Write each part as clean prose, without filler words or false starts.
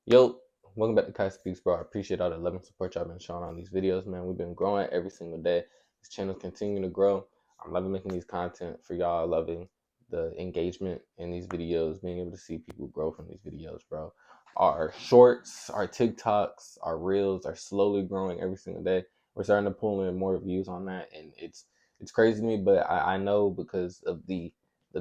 Yo, welcome back to Kai Speaks, bro. I appreciate all the love and support y'all been showing on these videos, man. We've been growing every single day. This channel's continuing to grow. I'm loving making these content for y'all, loving the engagement in these videos, being able to see people grow from these videos, bro. Our shorts, our TikToks, our reels are slowly growing every single day. We're starting to pull in more views on that, and it's crazy to me, but I know because of the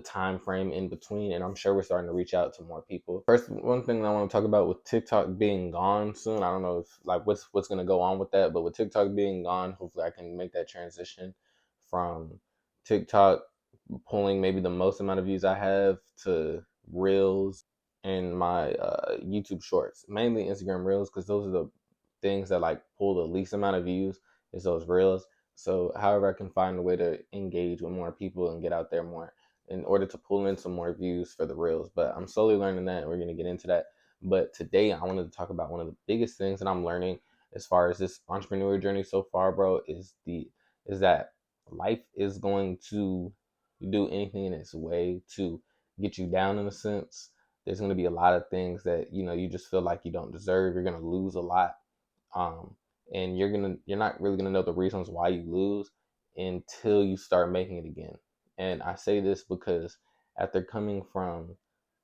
time frame in between, and I'm sure we're starting to reach out to more people. First, one thing that I want to talk about with TikTok being gone soon, I don't know if like what's going to go on with that, but with TikTok being gone, hopefully I can make that transition from TikTok pulling maybe the most amount of views I have to Reels and my YouTube Shorts, mainly Instagram Reels, because those are the things that like pull the least amount of views is those Reels. So however I can find a way to engage with more people and get out there more in order to pull in some more views for the reels. But I'm slowly learning that, and we're going to get into that. But today, I wanted to talk about one of the biggest things that I'm learning as far as this entrepreneur journey so far, bro, is that life is going to do anything in its way to get you down in a sense. There's going to be a lot of things that you just feel like you don't deserve. You're going to lose a lot, um, and you're not really gonna know the reasons why you lose until you start making it again. And I say this because after coming from,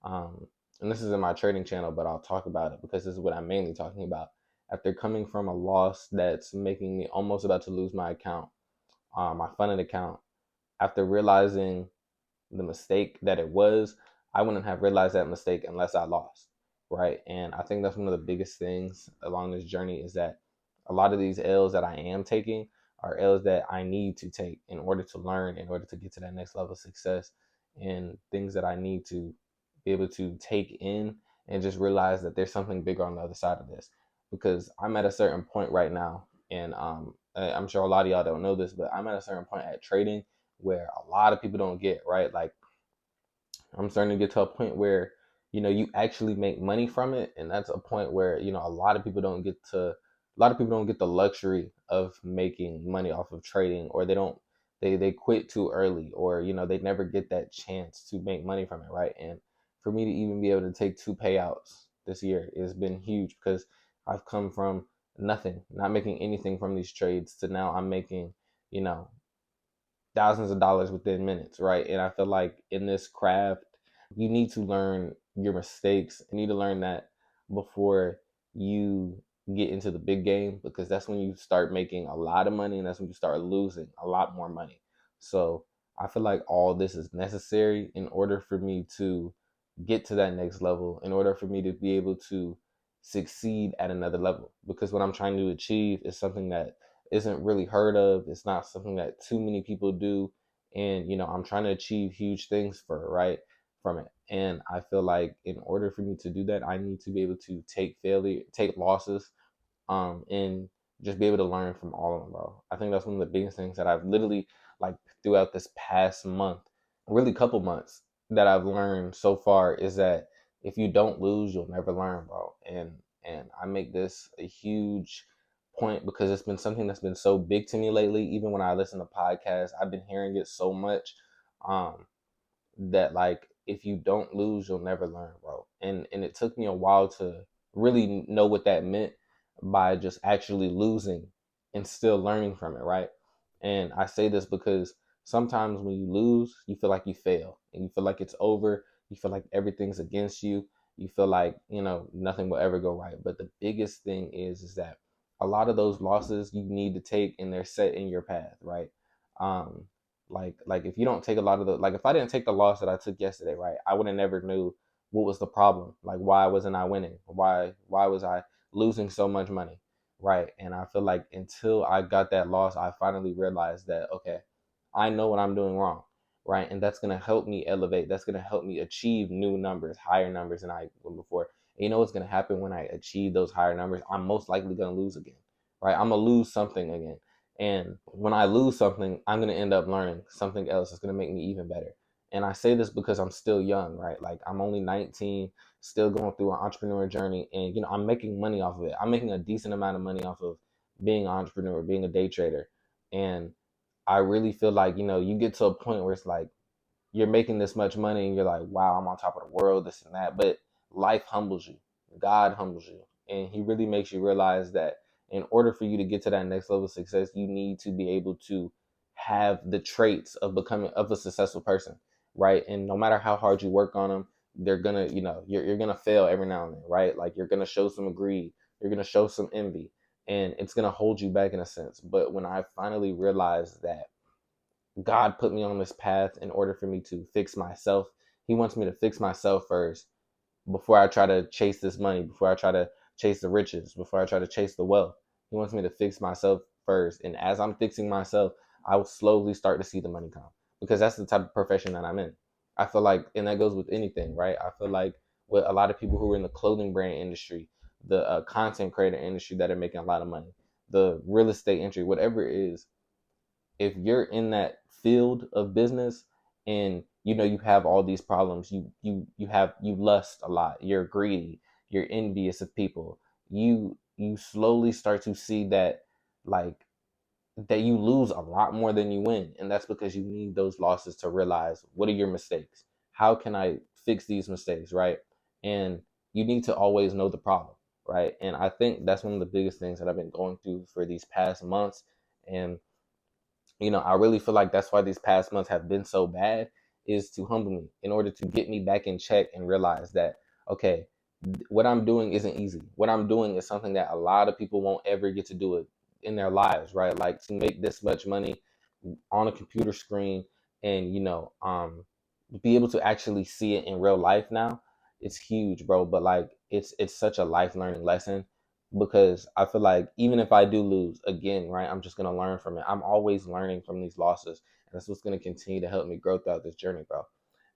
and this is in my trading channel, but I'll talk about it because this is what I'm mainly talking about. After coming from a loss that's making me almost about to lose my account, my funded account, after realizing the mistake that it was, I wouldn't have realized that mistake unless I lost, right? And I think that's one of the biggest things along this journey is that a lot of these L's that I am taking are L's that I need to take in order to learn, in order to get to that next level of success, and things that I need to be able to take in and just realize that there's something bigger on the other side of this. Because I'm at a certain point right now, and I'm sure a lot of y'all don't know this, but I'm at a certain point at trading where a lot of people don't get, right? Like I'm starting to get to a point where, you actually make money from it. And that's a point where, a lot of people don't get the luxury of making money off of trading, or they quit too early, or, they never get that chance to make money from it. Right. And for me to even be able to take two payouts this year has been huge because I've come from nothing, not making anything from these trades to now I'm making, you know, thousands of dollars within minutes, right? And I feel like in this craft, you need to learn your mistakes. You need to learn that before you get into the big game, because that's when you start making a lot of money and that's when you start losing a lot more money. So I feel like all this is necessary in order for me to get to that next level, in order for me to be able to succeed at another level. Because what I'm trying to achieve is something that isn't really heard of. It's not something that too many people do. And, I'm trying to achieve huge things from it. And I feel like in order for me to do that, I need to be able to take losses, and just be able to learn from all of them, bro. I think that's one of the biggest things that I've literally like throughout this past month, really couple months, that I've learned so far is that if you don't lose, you'll never learn, bro. And I make this a huge point because it's been something that's been so big to me lately. Even when I listen to podcasts, I've been hearing it so much, that like if you don't lose, you'll never learn, bro. And it took me a while to really know what that meant by just actually losing and still learning from it, right? And I say this because sometimes when you lose, you feel like you fail and you feel like it's over. You feel like everything's against you. You feel like, nothing will ever go right. But the biggest thing is that a lot of those losses you need to take and they're set in your path, right? Um, like if you don't take a lot of the like if I didn't take the loss that I took yesterday, right, I would have never knew what was the problem. Like why wasn't I winning? Why was I losing so much money? Right. And I feel like until I got that loss, I finally realized that okay, I know what I'm doing wrong. Right. And that's gonna help me elevate. That's gonna help me achieve new numbers, higher numbers than I were before. And you know what's gonna happen when I achieve those higher numbers? I'm most likely gonna lose again. Right. I'm gonna lose something again. And when I lose something, I'm going to end up learning something else that's going to make me even better. And I say this because I'm still young, right? Like I'm only 19, still going through an entrepreneur journey. And, I'm making money off of it. I'm making a decent amount of money off of being an entrepreneur, being a day trader. And I really feel like, you get to a point where it's like you're making this much money and you're like, wow, I'm on top of the world, this and that. But life humbles you, God humbles you, and He really makes you realize that in order for you to get to that next level of success, you need to be able to have the traits of becoming of a successful person, right? And no matter how hard you work on them, they're gonna, you're gonna fail every now and then, right? Like you're gonna show some greed, you're gonna show some envy, and it's gonna hold you back in a sense. But when I finally realized that God put me on this path in order for me to fix myself, He wants me to fix myself first before I try to chase this money, before I try to chase the riches, before I try to chase the wealth. He wants me to fix myself first. And as I'm fixing myself, I will slowly start to see the money come, because that's the type of profession that I'm in. I feel like, and that goes with anything, right? I feel like with a lot of people who are in the clothing brand industry, the content creator industry that are making a lot of money, the real estate industry, whatever it is, if you're in that field of business and you have all these problems, you lust a lot, you're greedy, you're envious of people, you slowly start to see that, like, that you lose a lot more than you win. And that's because you need those losses to realize, what are your mistakes, how can I fix these mistakes, right? And you need to always know the problem, right? And I think that's one of the biggest things that I've been going through for these past months. And I really feel like that's why these past months have been so bad, is to humble me in order to get me back in check and realize that, okay, what I'm doing isn't easy. What I'm doing is something that a lot of people won't ever get to do it in their lives, right? Like, to make this much money on a computer screen and, be able to actually see it in real life now, it's huge, bro. But like, it's such a life learning lesson, because I feel like even if I do lose again, right, I'm just gonna learn from it. I'm always learning from these losses, and that's what's gonna continue to help me grow throughout this journey, bro.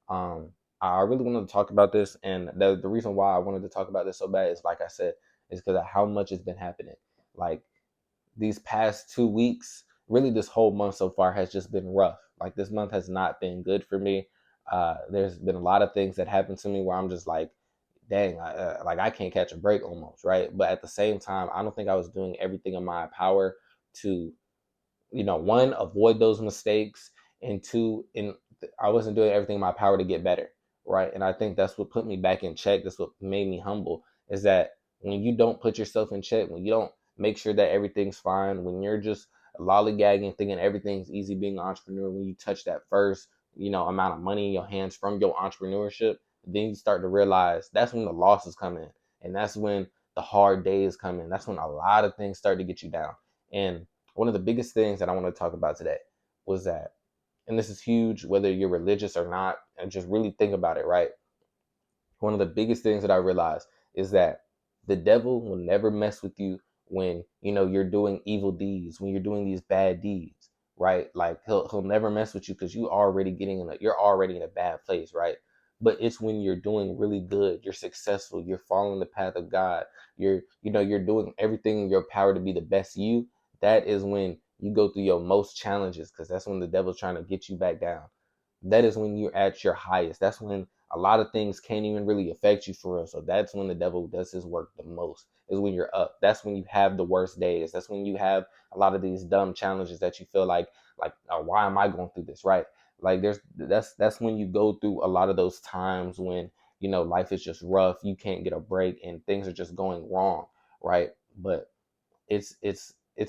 Um, I really wanted to talk about this, and the reason why I wanted to talk about this so bad is, like I said, is because of how much it's been happening. Like, these past 2 weeks, really this whole month so far has just been rough. Like, this month has not been good for me. There's been a lot of things that happened to me where I'm just like, dang, like I can't catch a break almost, right? But at the same time, I don't think I was doing everything in my power to, one, avoid those mistakes, and two, I wasn't doing everything in my power to get better, right? And I think that's what put me back in check. That's what made me humble. Is that when you don't put yourself in check, when you don't make sure that everything's fine, when you're just lollygagging, thinking everything's easy being an entrepreneur, when you touch that first, amount of money in your hands from your entrepreneurship, then you start to realize that's when the losses come in, and that's when the hard days come in. That's when a lot of things start to get you down. And one of the biggest things that I want to talk about today was that, and this is huge, whether you're religious or not, and just really think about it, right? One of the biggest things that I realized is that the devil will never mess with you when you're doing evil deeds, when you're doing these bad deeds, right? Like, he'll never mess with you because you're already in a bad place, right? But it's when you're doing really good, you're successful, you're following the path of God, you're doing everything in your power to be the best you. That is when you go through your most challenges, because that's when the devil's trying to get you back down. That is when you're at your highest. That's when a lot of things can't even really affect you for real. So that's when the devil does his work the most, is when you're up. That's when you have the worst days. That's when you have a lot of these dumb challenges that you feel like, oh, why am I going through this, right? Like, that's when you go through a lot of those times when, life is just rough, you can't get a break, and things are just going wrong, right? But it's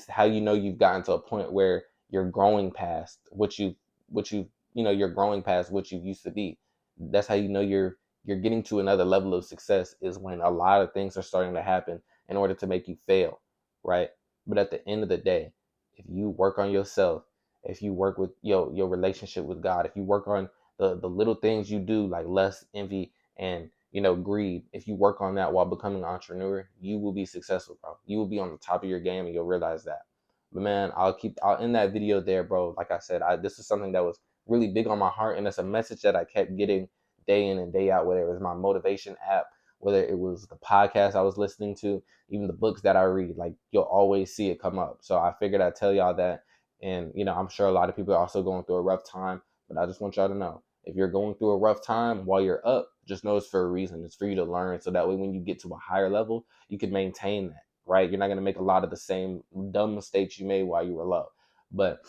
how you've gotten to a point where you're growing past what you you're growing past what you used to be. That's how you're getting to another level of success, is when a lot of things are starting to happen in order to make you fail, right? But at the end of the day, if you work on yourself, if you work with your relationship with God, if you work on the little things you do, like lust, envy, and greed, if you work on that while becoming an entrepreneur, you will be successful, bro. You will be on the top of your game, and you'll realize that. But man, I'll end that video there, bro. Like I said, this is something that was really big on my heart, and it's a message that I kept getting day in and day out, whether it was my motivation app, whether it was the podcast I was listening to, even the books that I read. Like, you'll always see it come up. So I figured I'd tell y'all that. And I'm sure a lot of people are also going through a rough time, but I just want y'all to know, if you're going through a rough time while you're up, just know it's for a reason. It's for you to learn, so that way when you get to a higher level, you can maintain that, right? You're not going to make a lot of the same dumb mistakes you made while you were low. But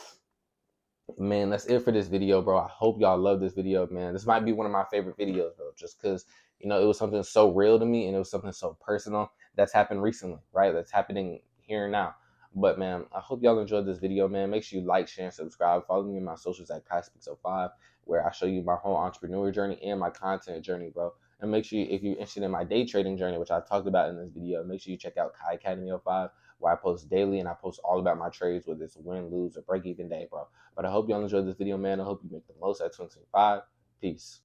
man, that's it for this video, bro. I hope y'all love this video, man. This might be one of my favorite videos, bro, just because You know, it was something so real to me, and it was something so personal that's happened recently, right? That's happening here and now. But man, I hope y'all enjoyed this video, man. Make sure you like, share, and subscribe. Follow me on my socials at KaiSpeaks05, where I show you my whole entrepreneur journey and my content journey, bro. And make sure if you're interested in my day trading journey, which I talked about in this video, make sure you check out Kai Academy 05, where I post daily and I post all about my trades, whether it's win, lose, or break even day, bro. But I hope y'all enjoyed this video, man. I hope you make the most at 2025. Peace.